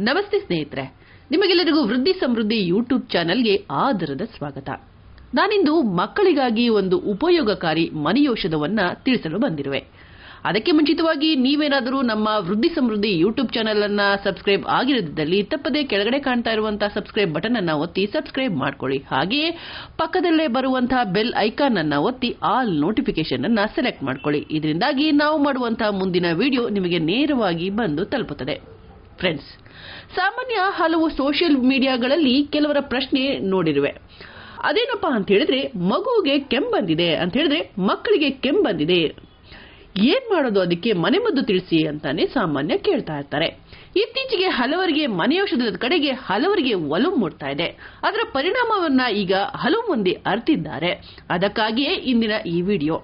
ನಮಸ್ತೆ ಸ್ನೇಹಿತರೆ, ನಿಮಗೆಲ್ಲರಿಗೂ ವೃದ್ಧಿ ಸಮೃದ್ಧಿ ಯೂಟ್ಯೂಬ್ ಚಾನೆಲ್ಗೆ ಆದರದ ಸ್ವಾಗತ. ನಾನಿಂದು ಮಕ್ಕಳಿಗಾಗಿ ಒಂದು ಉಪಯೋಗಕಾರಿ ಮನೆಯೌಷಧವನ್ನ ತಿಳಿಸಲು ಬಂದಿರುವೆ. ಅದಕ್ಕೆ ಮುಂಚಿತವಾಗಿ ನೀವೇನಾದರೂ ನಮ್ಮ ವೃದ್ಧಿ ಸಮೃದ್ಧಿ ಯೂಟ್ಯೂಬ್ ಚಾನೆಲ್ ಅನ್ನ ಸಬ್ಸ್ಕ್ರೈಬ್ ಆಗಿರದಿದ್ದಲ್ಲಿ ತಪ್ಪದೇ ಕೆಳಗಡೆ ಕಾಣ್ತಾ ಇರುವಂತಹ ಸಬ್ಸ್ಕ್ರೈಬ್ ಬಟನ್ ಅನ್ನ ಒತ್ತಿ ಸಬ್ಸ್ಕ್ರೈಬ್ ಮಾಡ್ಕೊಳ್ಳಿ. ಹಾಗೆಯೇ ಪಕ್ಕದಲ್ಲೇ ಬರುವಂತಹ ಬೆಲ್ ಐಕಾನ್ ಅನ್ನ ಒತ್ತಿ ಆಲ್ ನೋಟಿಫಿಕೇಶನ್ ಅನ್ನ ಸೆಲೆಕ್ಟ್ ಮಾಡ್ಕೊಳ್ಳಿ. ಇದರಿಂದಾಗಿ ನಾವು ಮಾಡುವಂತಹ ಮುಂದಿನ ವಿಡಿಯೋ ನಿಮಗೆ ನೇರವಾಗಿ ಬಂದು ತಲುಪುತ್ತದೆ. ಫ್ರೆಂಡ್ಸ್, ಸಾಮಾನ್ಯ ಹಲವು ಸೋಷಿಯಲ್ ಮೀಡಿಯಾಗಳಲ್ಲಿ ಕೆಲವರ ಪ್ರಶ್ನೆ ನೋಡಿರುವೆ. ಅದೇನಪ್ಪಾ ಅಂತ ಹೇಳಿದ್ರೆ, ಮಗುವಿಗೆ ಕೆಮ್ಮು ಬಂದಿದೆ ಅಂತ ಹೇಳಿದ್ರೆ, ಮಕ್ಕಳಿಗೆ ಕೆಮ್ಮು ಬಂದಿದೆ, ಏನ್ ಮಾಡೋದು, ಅದಕ್ಕೆ ಮನೆಮದ್ದು ತಿಳಿಸಿ ಅಂತಾನೆ ಸಾಮಾನ್ಯ ಕೇಳ್ತಾ ಇರ್ತಾರೆ. ಇತ್ತೀಚೆಗೆ ಹಲವರಿಗೆ ಮನೆಯೌಷಧದ ಕಡೆಗೆ ಹಲವರಿಗೆ ಒಲವು ಮೂಡ್ತಾ ಇದೆ. ಅದರ ಪರಿಣಾಮವನ್ನ ಈಗ ಹಲವು ಮಂದಿ ಅರಿತಿದ್ದಾರೆ. ಅದಕ್ಕಾಗಿಯೇ ಇಂದಿನ ಈ ವಿಡಿಯೋ.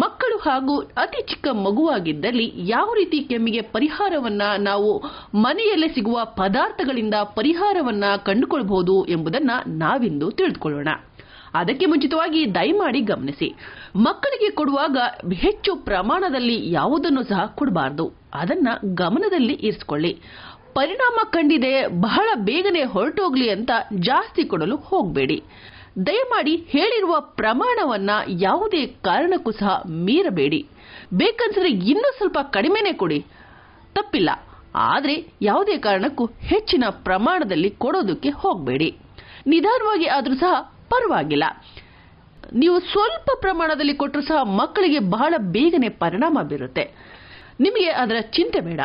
ಮಕ್ಕಳು ಹಾಗೂ ಅತಿ ಚಿಕ್ಕ ಮಗುವಾಗಿದ್ದಲ್ಲಿ ಯಾವ ರೀತಿ ಕೆಮ್ಮಿಗೆ ಪರಿಹಾರವನ್ನ ನಾವು ಮನೆಯಲ್ಲೇ ಸಿಗುವ ಪದಾರ್ಥಗಳಿಂದ ಪರಿಹಾರವನ್ನ ಕಂಡುಕೊಳ್ಳಬಹುದು ಎಂಬುದನ್ನ ನಾವಿಂದು ತಿಳಿದುಕೊಳ್ಳೋಣ. ಅದಕ್ಕೆ ಮುಂಚಿತವಾಗಿ ದಯಮಾಡಿ ಗಮನಿಸಿ, ಮಕ್ಕಳಿಗೆ ಕೊಡುವಾಗ ಹೆಚ್ಚು ಪ್ರಮಾಣದಲ್ಲಿ ಯಾವುದನ್ನು ಸಹ ಕೊಡಬಾರದು. ಅದನ್ನ ಗಮನದಲ್ಲಿ ಇರಿಸಿಕೊಳ್ಳಿ. ಪರಿಣಾಮ ಕಂಡಿದೆ, ಬಹಳ ಬೇಗನೆ ಹೊರಟೋಗ್ಲಿ ಅಂತ ಜಾಸ್ತಿ ಕೊಡಲು ಹೋಗಬೇಡಿ. ದಯಮಾಡಿ ಹೇಳಿರುವ ಪ್ರಮಾಣವನ್ನ ಯಾವುದೇ ಕಾರಣಕ್ಕೂ ಸಹ ಮೀರಬೇಡಿ. ಬೇಕನ್ಸಿದ್ರೆ ಇನ್ನೂ ಸ್ವಲ್ಪ ಕಡಿಮೆನೆ ಕೊಡಿ, ತಪ್ಪಿಲ್ಲ. ಆದ್ರೆ ಯಾವುದೇ ಕಾರಣಕ್ಕೂ ಹೆಚ್ಚಿನ ಪ್ರಮಾಣದಲ್ಲಿ ಕೊಡೋದಕ್ಕೆ ಹೋಗಬೇಡಿ. ನಿಧಾನವಾಗಿ ಆದ್ರೂ ಸಹ ಪರವಾಗಿಲ್ಲ. ನೀವು ಸ್ವಲ್ಪ ಪ್ರಮಾಣದಲ್ಲಿ ಕೊಟ್ಟರು ಸಹ ಮಕ್ಕಳಿಗೆ ಬಹಳ ಬೇಗನೆ ಪರಿಣಾಮ ಬೀರುತ್ತೆ. ನಿಮಗೆ ಅದರ ಚಿಂತೆ ಬೇಡ.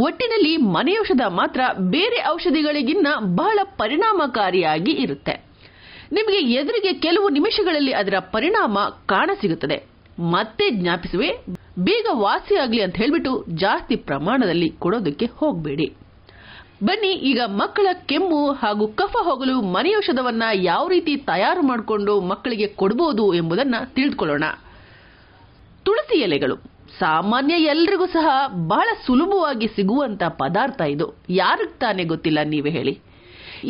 ಒಟ್ಟಿನಲ್ಲಿ ಮನೆಯೌಷಧ ಮಾತ್ರ ಬೇರೆ ಔಷಧಿಗಳಿಗಿನ್ನ ಬಹಳ ಪರಿಣಾಮಕಾರಿಯಾಗಿ ಇರುತ್ತೆ. ನಿಮಗೆ ಎದುರಿಗೆ ಕೆಲವು ನಿಮಿಷಗಳಲ್ಲಿ ಅದರ ಪರಿಣಾಮ ಕಾಣಸಿಗುತ್ತದೆ. ಮತ್ತೆ ಜ್ಞಾಪಿಸುವೆ, ಬೇಗ ವಾಸಿಯಾಗಲಿ ಅಂತ ಹೇಳ್ಬಿಟ್ಟು ಜಾಸ್ತಿ ಪ್ರಮಾಣದಲ್ಲಿ ಕೊಡೋದಕ್ಕೆ ಹೋಗಬೇಡಿ. ಬನ್ನಿ, ಈಗ ಮಕ್ಕಳ ಕೆಮ್ಮು ಹಾಗೂ ಕಫ ಹೋಗಲು ಮನೆಯೌಷಧವನ್ನ ಯಾವ ರೀತಿ ತಯಾರು ಮಾಡಿಕೊಂಡು ಮಕ್ಕಳಿಗೆ ಕೊಡಬಹುದು ಎಂಬುದನ್ನ ತಿಳಿದುಕೊಳ್ಳೋಣ. ತುಳಸಿ ಎಲೆಗಳು ಸಾಮಾನ್ಯ ಎಲ್ರಿಗೂ ಸಹ ಬಹಳ ಸುಲಭವಾಗಿ ಸಿಗುವಂತ ಪದಾರ್ಥ. ಇದು ಯಾರಿಗೆ ತಾನೇ ಗೊತ್ತಿಲ್ಲ, ನೀವೇ ಹೇಳಿ.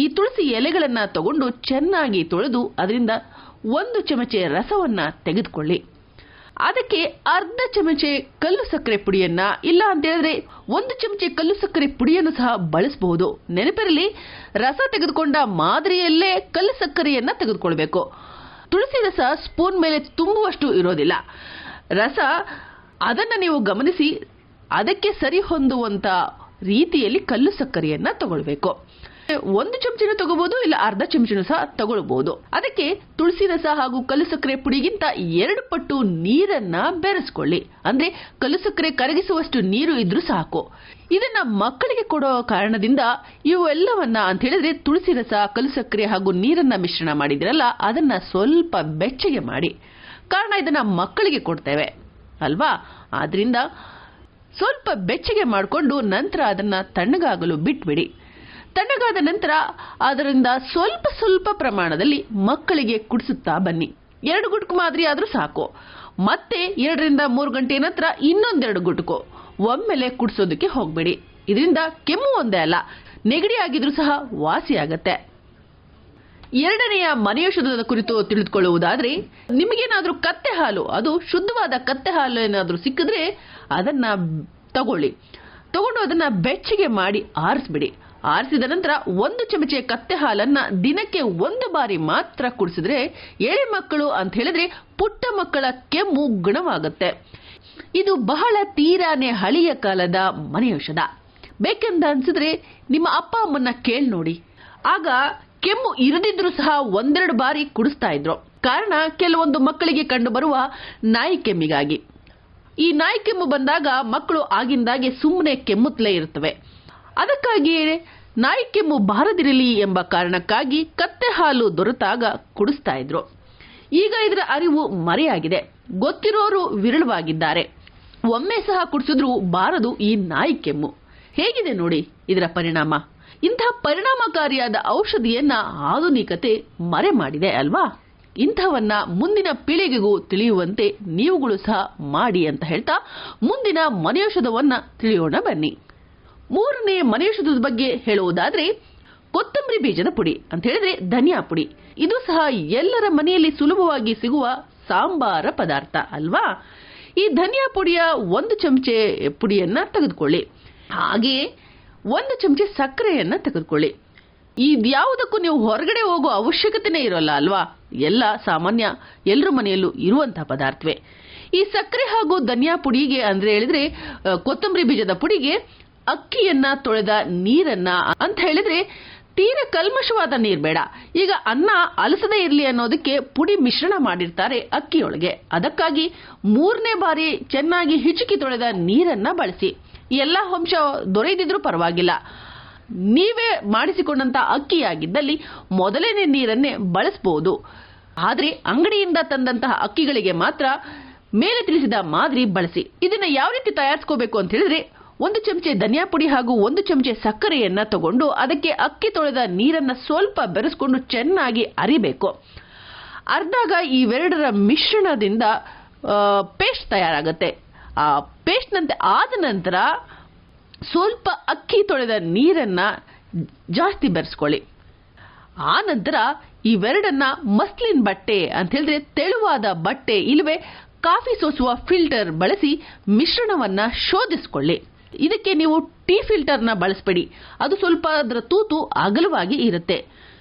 ಈ ತುಳಸಿ ಎಲೆಗಳನ್ನ ತಗೊಂಡು ಚೆನ್ನಾಗಿ ತೊಳೆದು ಅದರಿಂದ 1 ಚಮಚೆ ರಸವನ್ನ ತೆಗೆದುಕೊಳ್ಳಿ. ಅದಕ್ಕೆ ಅರ್ಧ ಚಮಚೆ ಕಲ್ಲು ಸಕ್ಕರೆ ಪುಡಿಯನ್ನ, ಇಲ್ಲ ಅಂತ ಹೇಳಿದ್ರೆ 1 ಚಮಚೆ ಕಲ್ಲು ಸಕ್ಕರೆ ಪುಡಿಯನ್ನು ಸಹ ಬಳಸಬಹುದು. ನೆನಪಿರಲಿ, ರಸ ತೆಗೆದುಕೊಂಡ ಮಾದರಿಯಲ್ಲೇ ಕಲ್ಲು ಸಕ್ಕರೆಯನ್ನ ತೆಗೆದುಕೊಳ್ಬೇಕು. ತುಳಸಿ ರಸ ಸ್ಪೂನ್ ಮೇಲೆ ತುಂಬುವಷ್ಟು ಇರೋದಿಲ್ಲ. ರಸ ಅದನ್ನ ನೀವು ಗಮನಿಸಿ ಅದಕ್ಕೆ ಸರಿ ಹೊಂದುವಂತ ರೀತಿಯಲ್ಲಿ ಕಲ್ಲು ಸಕ್ಕರೆಯನ್ನ ತಗೊಳ್ಬೇಕು. 1 ಚಮಚನೂ ತಗೋಬಹುದು, ಇಲ್ಲ ಅರ್ಧ ಚಮಚನೂ ಸಹ ತಗೊಳ್ಬಹುದು. ಅದಕ್ಕೆ ತುಳಸಿ ರಸ ಹಾಗೂ ಕಲ್ಲು ಸಕ್ಕರೆ ಪುಡಿಗಿಂತ 2 ಪಟ್ಟು ನೀರನ್ನ ಬೆರೆಸ್ಕೊಳ್ಳಿ. ಅಂದ್ರೆ ಕಲ್ಲು ಸಕ್ಕರೆ ಕರಗಿಸುವಷ್ಟು ನೀರು ಇದ್ರೂ ಸಾಕು. ಇದನ್ನ ಮಕ್ಕಳಿಗೆ ಕೊಡೋ ಕಾರಣದಿಂದ ಇವೆಲ್ಲವನ್ನ ಅಂತ ಹೇಳಿದ್ರೆ, ತುಳಸಿ ರಸ, ಕಲ್ಲು ಸಕ್ಕರೆ ಹಾಗೂ ನೀರನ್ನ ಮಿಶ್ರಣ ಮಾಡಿದಿರಲ್ಲ, ಅದನ್ನ ಸ್ವಲ್ಪ ಬೆಚ್ಚಗೆ ಮಾಡಿ. ಕಾರಣ ಇದನ್ನ ಮಕ್ಕಳಿಗೆ ಕೊಡ್ತೇವೆ ಅಲ್ವಾ, ಆದ್ರಿಂದ ಸ್ವಲ್ಪ ಬೆಚ್ಚಗೆ ಮಾಡಿಕೊಂಡು ನಂತರ ಅದನ್ನ ತಣ್ಣಗಾಗಲು ಬಿಟ್ಬಿಡಿ. ತಣ್ಣಗಾದ ನಂತರ ಅದರಿಂದ ಸ್ವಲ್ಪ ಸ್ವಲ್ಪ ಪ್ರಮಾಣದಲ್ಲಿ ಮಕ್ಕಳಿಗೆ ಕುಡಿಸುತ್ತಾ ಬನ್ನಿ. 2 ಗುಟುಕು ಮಾದರಿ ಆದ್ರೂ ಸಾಕು. ಮತ್ತೆ 2 ರಿಂದ 3 ಗಂಟೆ ನಂತರ ಇನ್ನೊಂದೆರಡು ಗುಟುಕು. ಒಮ್ಮೆಲೆ ಕುಡಿಸೋದಕ್ಕೆ ಹೋಗಬೇಡಿ. ಇದರಿಂದ ಕೆಮ್ಮು ಒಂದೇ ಅಲ್ಲ, ನೆಗಡಿ ಆಗಿದ್ರೂ ಸಹ ವಾಸಿಯಾಗತ್ತೆ. ಎರಡನೆಯ ಮನೆಯೌಷಧದ ಕುರಿತು ತಿಳಿದುಕೊಳ್ಳುವುದಾದ್ರೆ, ನಿಮಗೇನಾದ್ರೂ ಕತ್ತೆ ಹಾಲು, ಅದು ಶುದ್ಧವಾದ ಕತ್ತೆ ಹಾಲು ಏನಾದ್ರೂ ಸಿಕ್ಕಿದ್ರೆ ಅದನ್ನ ತಗೊಳ್ಳಿ. ತಗೊಂಡು ಅದನ್ನ ಬೆಚ್ಚಗೆ ಮಾಡಿ ಆರಿಸ್ಬಿಡಿ. ಆರಿಸಿದ ನಂತರ 1 ಚಮಚೆ ಕತ್ತೆ ಹಾಲನ್ನ ದಿನಕ್ಕೆ 1 ಬಾರಿ ಮಾತ್ರ ಕುಡಿಸಿದ್ರೆ ಎಳೆ ಮಕ್ಕಳು ಅಂತ ಹೇಳಿದ್ರೆ ಪುಟ್ಟ ಮಕ್ಕಳ ಕೆಮ್ಮು ಗುಣವಾಗುತ್ತೆ. ಇದು ಬಹಳ ತೀರಾನೇ ಹಳೆಯ ಕಾಲದ ಮನೆಯೌಷಧ. ಬೇಕೆಂದ ಅನ್ಸಿದ್ರೆ ನಿಮ್ಮ ಅಪ್ಪ ಅಮ್ಮನ್ನ ಕೇಳಿ ನೋಡಿ. ಆಗ ಕೆಮ್ಮು ಇರದಿದ್ರೂ ಸಹ 1-2 ಬಾರಿ ಕುಡಿಸ್ತಾ ಇದ್ರು. ಕಾರಣ ಕೆಲವೊಂದು ಮಕ್ಕಳಿಗೆ ಕಂಡು ಬರುವ ನಾಯಿ ಕೆಮ್ಮಿಗಾಗಿ. ಈ ನಾಯಿ ಕೆಮ್ಮು ಬಂದಾಗ ಮಕ್ಕಳು ಆಗಿಂದಾಗೆ ಸುಮ್ಮನೆ ಕೆಮ್ಮುತ್ತಲೇ ಇರುತ್ತವೆ. ಅದಕ್ಕಾಗಿಯೇ ನಾಯಿ ಕೆಮ್ಮು ಬಾರದಿರಲಿ ಎಂಬ ಕಾರಣಕ್ಕಾಗಿ ಕತ್ತೆ ಹಾಲು ದೊರೆತಾಗ ಕುಡಿಸ್ತಾ ಇದ್ರು. ಈಗ ಇದರ ಅರಿವು ಮರೆಯಾಗಿದೆ. ಗೊತ್ತಿರೋರು ವಿರಳವಾಗಿದ್ದಾರೆ. ಒಮ್ಮೆ ಸಹ ಕುಡಿಸಿದ್ರು ಬಾರದು ಈ ನಾಯಿ ಕೆಮ್ಮು. ಹೇಗಿದೆ ನೋಡಿ ಇದರ ಪರಿಣಾಮ. ಇಂತಹ ಪರಿಣಾಮಕಾರಿಯಾದ ಔಷಧಿಯನ್ನ ಆಧುನಿಕತೆ ಮರೆ ಮಾಡಿದೆ ಅಲ್ವಾ. ಇಂಥವನ್ನ ಮುಂದಿನ ಪೀಳಿಗೆಗೂ ತಿಳಿಯುವಂತೆ ನೀವುಗಳು ಸಹ ಮಾಡಿ ಅಂತ ಹೇಳ್ತಾ ಮುಂದಿನ ಮನೆಯೌಷಧವನ್ನ ತಿಳಿಯೋಣ ಬನ್ನಿ. 3ನೇ ಮನೆಯೌಷಧದ ಬಗ್ಗೆ ಹೇಳುವುದಾದ್ರೆ, ಕೊತ್ತಂಬರಿ ಬೀಜದ ಪುಡಿ ಅಂತ ಹೇಳಿದ್ರೆ ಧನಿಯಾ ಪುಡಿ. ಇದು ಸಹ ಎಲ್ಲರ ಮನೆಯಲ್ಲಿ ಸುಲಭವಾಗಿ ಸಿಗುವ ಸಾಂಬಾರ ಪದಾರ್ಥ ಅಲ್ವಾ. ಈ ಧನಿಯಾ ಪುಡಿಯ 1 ಚಮಚೆ ಪುಡಿಯನ್ನ ತೆಗೆದುಕೊಳ್ಳಿ. ಹಾಗೆಯೇ 1 ಚಮಚೆ ಸಕ್ಕರೆಯನ್ನ ತೆಗೆದುಕೊಳ್ಳಿ. ಇದ್ಯಾವುದಕ್ಕೂ ನೀವು ಹೊರಗಡೆ ಹೋಗೋ ಅವಶ್ಯಕತೆನೇ ಇರೋಲ್ಲ ಅಲ್ವಾ, ಎಲ್ಲ ಸಾಮಾನ್ಯ ಎಲ್ಲರ ಮನೆಯಲ್ಲೂ ಇರುವಂತಹ ಪದಾರ್ಥವೇ. ಈ ಸಕ್ಕರೆ ಹಾಗೂ ಧನಿಯಾ ಪುಡಿಗೆ ಅಂದ್ರೆ ಹೇಳಿದ್ರೆ ಕೊತ್ತಂಬರಿ ಬೀಜದ ಪುಡಿಗೆ ಅಕ್ಕಿಯನ್ನ ತೊಳೆದ ನೀರನ್ನ ಅಂತ ಹೇಳಿದ್ರೆ ತೀರಾ ಕಲ್ಮಶವಾದ ನೀರು ಬೇಡ. ಈಗ ಅನ್ನ ಅಲಸದೇ ಇರಲಿ ಅನ್ನೋದಕ್ಕೆ ಪುಡಿ ಮಿಶ್ರಣ ಮಾಡಿರ್ತಾರೆ ಅಕ್ಕಿಯೊಳಗೆ. ಅದಕ್ಕಾಗಿ 3ನೇ ಬಾರಿ ಚೆನ್ನಾಗಿ ಹಿಚುಕಿ ತೊಳೆದ ನೀರನ್ನ ಬಳಸಿ. ಎಲ್ಲ ಅಂಶ ದೊರೆಯದಿದ್ರೂ ಪರವಾಗಿಲ್ಲ. ನೀವೇ ಮಾಡಿಸಿಕೊಂಡಂತ ಅಕ್ಕಿಯಾಗಿದ್ದಲ್ಲಿ ಮೊದಲನೇ ನೀರನ್ನೇ ಬಳಸಬಹುದು. ಆದ್ರೆ ಅಂಗಡಿಯಿಂದ ತಂದಂತಹ ಅಕ್ಕಿಗಳಿಗೆ ಮಾತ್ರ ಮೇಲೆ ತಿಳಿಸಿದ ಮಾದರಿ ಬಳಸಿ. ಇದನ್ನ ಯಾವ ರೀತಿ ತಯಾರಿಸ್ಕೋಬೇಕು ಅಂತ ಹೇಳಿದ್ರೆ 1 ಚಮಚೆ ಧನಿಯಾ ಪುಡಿ ಹಾಗೂ 1 ಚಮಚೆ ಸಕ್ಕರೆಯನ್ನ ತಗೊಂಡು ಅದಕ್ಕೆ ಅಕ್ಕಿ ತೊಳೆದ ನೀರನ್ನ ಸ್ವಲ್ಪ ಬೆರೆಸ್ಕೊಂಡು ಚೆನ್ನಾಗಿ ಅರಿಬೇಕು. ಅರ್ಧಾಗ ಇವೆರಡರ ಮಿಶ್ರಣದಿಂದ ಪೇಸ್ಟ್ ತಯಾರಾಗುತ್ತೆ. ಆ ಪೇಸ್ಟ್ ನಂತೆ ಆದ ನಂತರ ಸ್ವಲ್ಪ ಅಕ್ಕಿ ತೊಳೆದ ನೀರನ್ನ ಜಾಸ್ತಿ ಬೆರೆಸ್ಕೊಳ್ಳಿ. ಆ ನಂತರ ಇವೆರಡನ್ನ ಮಸ್ಲಿನ್ ಬಟ್ಟೆ ಅಂತ ಹೇಳಿದ್ರೆ ತೆಳುವಾದ ಬಟ್ಟೆ ಇಲ್ಲವೇ ಕಾಫಿ ಸೋಸುವ ಫಿಲ್ಟರ್ ಬಳಸಿ ಮಿಶ್ರಣವನ್ನ ಶೋಧಿಸಿಕೊಳ್ಳಿ. ಇದಕ್ಕೆ ನೀವು ಟೀ ಫಿಲ್ಟರ್ನ ಬಳಸಬೇಡಿ, ಅದು ಸ್ವಲ್ಪ ಅದರ ತೂತು ಅಗಲವಾಗಿ ಇರುತ್ತೆ.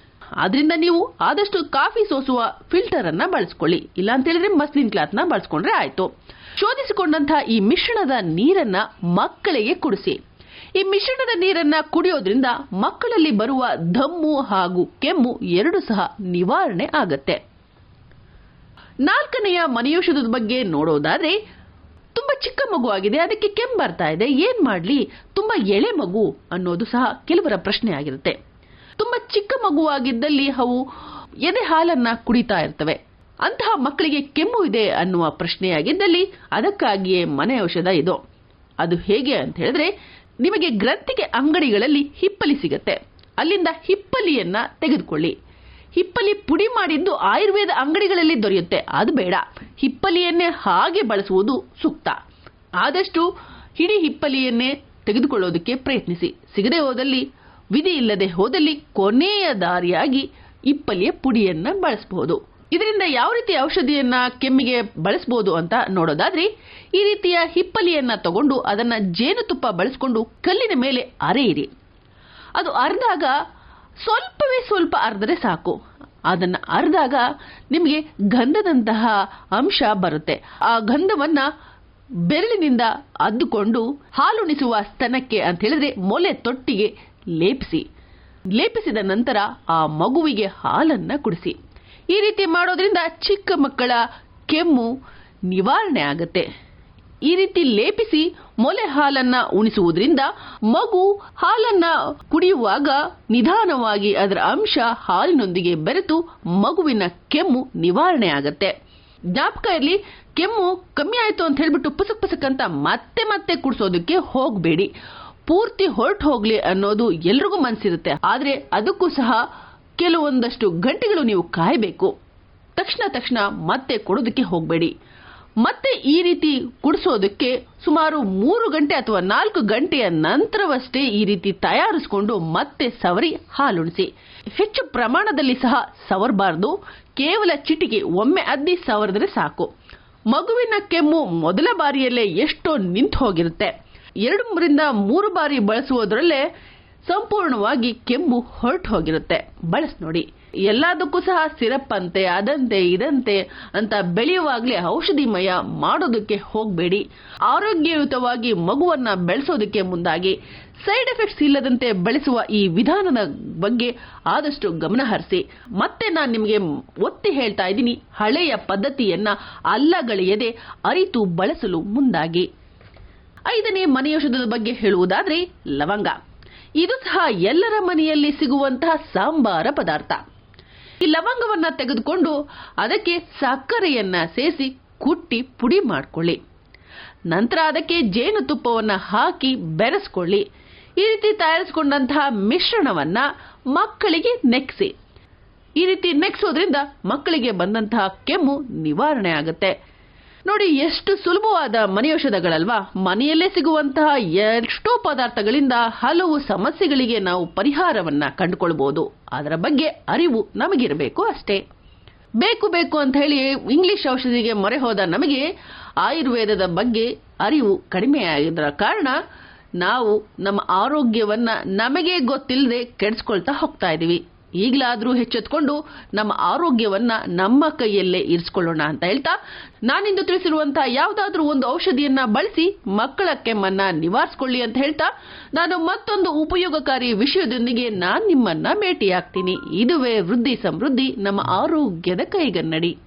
ಆದ್ರಿಂದ ನೀವು ಆದಷ್ಟು ಕಾಫಿ ಸೋಸುವ ಫಿಲ್ಟರ್ ಅನ್ನ ಬಳಸ್ಕೊಳ್ಳಿ. ಇಲ್ಲ ಅಂತ ಹೇಳಿದ್ರೆ ಮಸ್ಲಿನ್ ಕ್ಲಾತ್ ನ ಬಳಸ್ಕೊಂಡ್ರೆ ಆಯ್ತು. ಶೋಧಿಸಿಕೊಂಡಂತಹ ಈ ಮಿಶ್ರಣದ ನೀರನ್ನ ಮಕ್ಕಳಿಗೆ ಕುಡಿಸಿ. ಈ ಮಿಶ್ರಣದ ನೀರನ್ನ ಕುಡಿಯೋದ್ರಿಂದ ಮಕ್ಕಳಲ್ಲಿ ಬರುವ ದಮ್ಮು ಹಾಗೂ ಕೆಮ್ಮು ಎರಡೂ ಸಹ ನಿವಾರಣೆ ಆಗತ್ತೆ. 4ನೆಯ ಮನೆಯೌಷಧದ ಬಗ್ಗೆ ನೋಡೋದಾದ್ರೆ, ತುಂಬಾ ಚಿಕ್ಕ ಮಗು ಆಗಿದೆ, ಅದಕ್ಕೆ ಕೆಮ್ಮು ಬರ್ತಾ ಇದೆ, ಏನ್ ಮಾಡ್ಲಿ, ತುಂಬಾ ಎಳೆ ಮಗು ಅನ್ನೋದು ಸಹ ಕೆಲವರ ಪ್ರಶ್ನೆ ಆಗಿರುತ್ತೆ. ತುಂಬಾ ಚಿಕ್ಕ ಮಗುವಾಗಿದ್ದಲ್ಲಿ ಅವು ಎದೆ ಹಾಲನ್ನ ಕುಡಿತಾ ಇರ್ತವೆ. ಅಂತಹ ಮಕ್ಕಳಿಗೆ ಕೆಮ್ಮು ಇದೆ ಅನ್ನುವ ಪ್ರಶ್ನೆಯಾಗಿದ್ದಲ್ಲಿ ಅದಕ್ಕಾಗಿಯೇ ಮನೆ ಔಷಧ ಇದು. ಅದು ಹೇಗೆ ಅಂತ ಹೇಳಿದ್ರೆ, ನಿಮಗೆ ಗ್ರಂಥಿಗೆ ಅಂಗಡಿಗಳಲ್ಲಿ ಹಿಪ್ಪಲಿ ಸಿಗತ್ತೆ, ಅಲ್ಲಿಂದ ಹಿಪ್ಪಲಿಯನ್ನ ತೆಗೆದುಕೊಳ್ಳಿ. ಹಿಪ್ಪಲಿ ಪುಡಿ ಮಾಡಿದ್ದು ಆಯುರ್ವೇದ ಅಂಗಡಿಗಳಲ್ಲಿ ದೊರೆಯುತ್ತೆ, ಅದು ಬೇಡ. ಹಿಪ್ಪಲಿಯನ್ನೇ ಹಾಗೆ ಬಳಸುವುದು ಸೂಕ್ತ. ಆದಷ್ಟು ಇಡೀ ಹಿಪ್ಪಲಿಯನ್ನೇ ತೆಗೆದುಕೊಳ್ಳೋದಕ್ಕೆ ಪ್ರಯತ್ನಿಸಿ. ಸಿಗದೆ ಹೋದಲ್ಲಿ, ವಿಧಿ ಇಲ್ಲದೆ ಹೋದಲ್ಲಿ ಕೊನೆಯ ದಾರಿಯಾಗಿ ಹಿಪ್ಪಲಿಯ ಪುಡಿಯನ್ನ ಬಳಸಬಹುದು. ಇದರಿಂದ ಯಾವ ರೀತಿ ಔಷಧಿಯನ್ನ ಕೆಮ್ಮಿಗೆ ಬಳಸಬಹುದು ಅಂತ ನೋಡೋದಾದ್ರೆ, ಈ ರೀತಿಯ ಹಿಪ್ಪಲಿಯನ್ನ ತಗೊಂಡು ಅದನ್ನ ಜೇನುತುಪ್ಪ ಬಳಸಿಕೊಂಡು ಕಲ್ಲಿನ ಮೇಲೆ ಅರೆಯಿರಿ. ಅದು ಅರ್ದಾಗ ಸ್ವಲ್ಪವೇ ಸ್ವಲ್ಪ ಅರ್ಧರೆ ಸಾಕು. ಅದನ್ನ ಅರ್ದಾಗ ನಿಮಗೆ ಗಂಧದಂತಹ ಅಂಶ ಬರುತ್ತೆ. ಆ ಗಂಧವನ್ನ ಬೆರಳಿನಿಂದ ಅದ್ದುಕೊಂಡು ಹಾಲುಣಿಸುವ ಸ್ತನಕ್ಕೆ ಅಂತ ಹೇಳಿದ್ರೆ ಮೊಲೆ ತೊಟ್ಟಿಗೆ ಲೇಪಿಸಿದ ನಂತರ ಆ ಮಗುವಿಗೆ ಹಾಲನ್ನ ಕುಡಿಸಿ. ಈ ರೀತಿ ಮಾಡೋದ್ರಿಂದ ಚಿಕ್ಕ ಮಕ್ಕಳ ಕೆಮ್ಮು ನಿವಾರಣೆ ಆಗತ್ತೆ. ಈ ರೀತಿ ಲೇಪಿಸಿ ಮೊಲೆ ಹಾಲನ್ನ ಉಣಿಸುವುದರಿಂದ ಮಗು ಹಾಲನ್ನ ಕುಡಿಯುವಾಗ ನಿಧಾನವಾಗಿ ಅದರ ಅಂಶ ಹಾಲಿನೊಂದಿಗೆ ಬೆರೆತು ಮಗುವಿನ ಕೆಮ್ಮು ನಿವಾರಣೆ ಆಗತ್ತೆ. ಜ್ಞಾಪಕ ಇರಲಿ, ಕೆಮ್ಮು ಕಮ್ಮಿ ಆಯ್ತು ಅಂತ ಹೇಳ್ಬಿಟ್ಟು ಪುಸಕ್ ಅಂತ ಮತ್ತೆ ಕುಡಿಸೋದಕ್ಕೆ ಹೋಗಬೇಡಿ. ಪೂರ್ತಿ ಹೊರಟು ಹೋಗ್ಲಿ ಅನ್ನೋದು ಎಲ್ರಿಗೂ ಮನಸ್ಸಿರುತ್ತೆ, ಆದ್ರೆ ಅದಕ್ಕೂ ಸಹ ಕೆಲವೊಂದಷ್ಟು ಗಂಟೆಗಳು ನೀವು ಕಾಯಬೇಕು. ತಕ್ಷಣ ಮತ್ತೆ ಕೊಡೋದಕ್ಕೆ ಹೋಗಬೇಡಿ. ಮತ್ತೆ ಈ ರೀತಿ ಕುಡಿಸೋದಕ್ಕೆ ಸುಮಾರು 3 ಗಂಟೆ ಅಥವಾ 4 ಗಂಟೆಯ ನಂತರವಷ್ಟೇ ಈ ರೀತಿ ತಯಾರಿಸಿಕೊಂಡು ಮತ್ತೆ ಸವರಿ ಹಾಲುಣಿಸಿ. ಹೆಚ್ಚು ಪ್ರಮಾಣದಲ್ಲಿ ಸಹ ಸವರಬಾರದು, ಕೇವಲ ಚಿಟಿಕೆ ಒಮ್ಮೆ ಅದ್ದಿ ಸವರಿದ್ರೆ ಸಾಕು. ಮಗುವಿನ ಕೆಮ್ಮು ಮೊದಲ ಬಾರಿಯಲ್ಲೇ ಎಷ್ಟೋ ನಿಂತು ಹೋಗಿರುತ್ತೆ. 2-3 ಬಾರಿ ಬಳಸುವುದರಲ್ಲೇ ಸಂಪೂರ್ಣವಾಗಿ ಕೆಮ್ಮು ಹೊರಟು ಹೋಗಿರುತ್ತೆ. ಬಳಸಿ ನೋಡಿ. ಎಲ್ಲದಕ್ಕೂ ಸಹ ಸಿರಪ್ ಅಂತೆ ಅದಂತೆ ಇದಂತೆ ಅಂತ ಬೆಳೆಯುವಾಗಲೇ ಔಷಧಿಮಯ ಮಾಡೋದಕ್ಕೆ ಹೋಗಬೇಡಿ. ಆರೋಗ್ಯಯುತವಾಗಿ ಮಗುವನ್ನ ಬೆಳೆಸೋದಕ್ಕೆ ಮುಂದಾಗಿ ಸೈಡ್ ಎಫೆಕ್ಟ್ಸ್ ಇಲ್ಲದಂತೆ ಬೆಳೆಸುವ ಈ ವಿಧಾನದ ಬಗ್ಗೆ ಆದಷ್ಟು ಗಮನ ಹರಿಸಿ. ಮತ್ತೆ ನಾನು ನಿಮಗೆ ಒತ್ತಿ ಹೇಳ್ತಾ ಇದ್ದೀನಿ, ಹಳೆಯ ಪದ್ಧತಿಯನ್ನ ಅಲ್ಲಗಳೆಯದೆ ಅರಿತು ಬಳಸಲು ಮುಂದಾಗಿ. 5ನೇ ಮನೆಯೌಷಧದ ಬಗ್ಗೆ ಹೇಳುವುದಾದ್ರೆ ಲವಂಗ. ಇದು ಸಹ ಎಲ್ಲರ ಮನೆಯಲ್ಲಿ ಸಿಗುವಂತಹ ಸಾಂಬಾರ ಪದಾರ್ಥ. ಈ ಲವಂಗವನ್ನ ತೆಗೆದುಕೊಂಡು ಅದಕ್ಕೆ ಸಕ್ಕರೆಯನ್ನ ಸೇರಿಸಿ ಕುಟ್ಟಿ ಪುಡಿ ಮಾಡಿಕೊಳ್ಳಿ. ನಂತರ ಅದಕ್ಕೆ ಜೇನುತುಪ್ಪವನ್ನ ಹಾಕಿ ಬೆರೆಸ್ಕೊಳ್ಳಿ. ಈ ರೀತಿ ತಯಾರಿಸಿಕೊಂಡಂತಹ ಮಿಶ್ರಣವನ್ನ ಮಕ್ಕಳಿಗೆ ನೆಕ್ಸಿ. ಈ ರೀತಿ ನೆಕ್ಸೋದ್ರಿಂದ ಮಕ್ಕಳಿಗೆ ಬಂದಂತಹ ಕೆಮ್ಮು ನಿವಾರಣೆ ಆಗುತ್ತೆ. ನೋಡಿ, ಎಷ್ಟು ಸುಲಭವಾದ ಮನೆಯೌಷಧಗಳಲ್ವಾ. ಮನೆಯಲ್ಲೇ ಸಿಗುವಂತಹ ಎಷ್ಟೋ ಪದಾರ್ಥಗಳಿಂದ ಹಲವು ಸಮಸ್ಯೆಗಳಿಗೆ ನಾವು ಪರಿಹಾರವನ್ನ ಕಂಡುಕೊಳ್ಬಹುದು. ಅದರ ಬಗ್ಗೆ ಅರಿವು ನಮಗಿರಬೇಕು ಅಷ್ಟೇ. ಬೇಕು ಅಂತ ಹೇಳಿ ಇಂಗ್ಲಿಷ್ ಔಷಧಿಗೆ ಮೊರೆ ಹೋದ ನಮಗೆ ಆಯುರ್ವೇದದ ಬಗ್ಗೆ ಅರಿವು ಕಡಿಮೆಯಾಗಿದ್ದರ ಕಾರಣ ನಾವು ನಮ್ಮ ಆರೋಗ್ಯವನ್ನ ನಮಗೆ ಗೊತ್ತಿಲ್ಲದೆ ಕೆಡಿಸ್ಕೊಳ್ತಾ ಹೋಗ್ತಾ ಇದೀವಿ. ಈಗಲಾದ್ರೂ ಎಚ್ಚೆತ್ಕೊಂಡು ನಮ್ಮ ಆರೋಗ್ಯವನ್ನ ನಮ್ಮ ಕೈಯಲ್ಲೇ ಇರಿಸಿಕೊಳ್ಳೋಣ ಅಂತ ಹೇಳ್ತಾ, ನಾನಿಂದು ತಿಳಿಸಿರುವಂತಹ ಯಾವುದಾದ್ರೂ ಒಂದು ಔಷಧಿಯನ್ನ ಬಳಸಿ ಮಕ್ಕಳ ಕೆಮ್ಮನ್ನ ನಿವಾರಿಸಿಕೊಳ್ಳಿ ಅಂತ ಹೇಳ್ತಾ, ನಾನು ಮತ್ತೊಂದು ಉಪಯೋಗಕಾರಿ ವಿಷಯದೊಂದಿಗೆ ನಿಮ್ಮನ್ನ ಭೇಟಿಯಾಗ್ತೀನಿ. ಇದುವೇ ವೃದ್ಧಿ ಸಮೃದ್ಧಿ, ನಮ್ಮ ಆರೋಗ್ಯದ ಕೈಗನ್ನಡಿ.